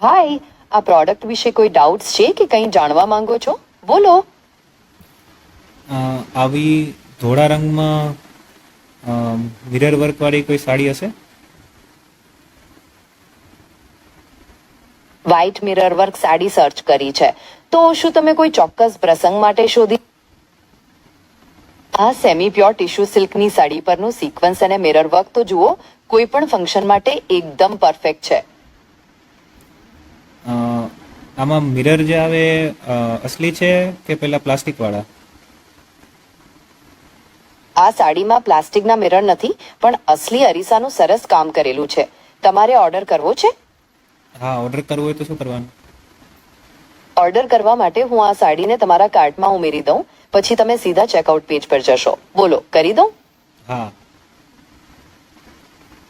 હાય, આ પ્રોડક્ટ વિશે કોઈ ડાઉટ્સ છે કે કંઈ જાણવા માંગો છો? બોલો. આવી ધોળા રંગમાં મિરર વર્ક વાળી કોઈ સાડી હશે? White mirror work sari search કરી છે, તો શું તમે કોઈ ચોક્કસ પ્રસંગ માટે શોધી? આ સેમી પ્યોર ટિશ્યુ સિલ્કની સાડી પરનું સિક્વન્સ અને મિરર વર્ક તો જુઓ, કોઈ પણ ફંક્શન માટે એકદમ પરફેક્ટ છે. આમાં મિરર જે આવે અસલી છે કે પેલા પ્લાસ્ટિક વાળા? આ સાડીમાં પ્લાસ્ટિકના મિરર નથી, પણ અસલી અરીસાનું સરસ કામ કરેલું છે. તમારે ઓર્ડર કરવો છે? હા, ઓર્ડર કરવો હોય તો શું કરવાનું? ઓર્ડર કરવા માટે હું આ સાડીને તમારા કાર્ટમાં ઉમેરી દઉં, પછી તમે સીધા ચેકઆઉટ પેજ પર જશો. બોલો, કરી દઉં? હા.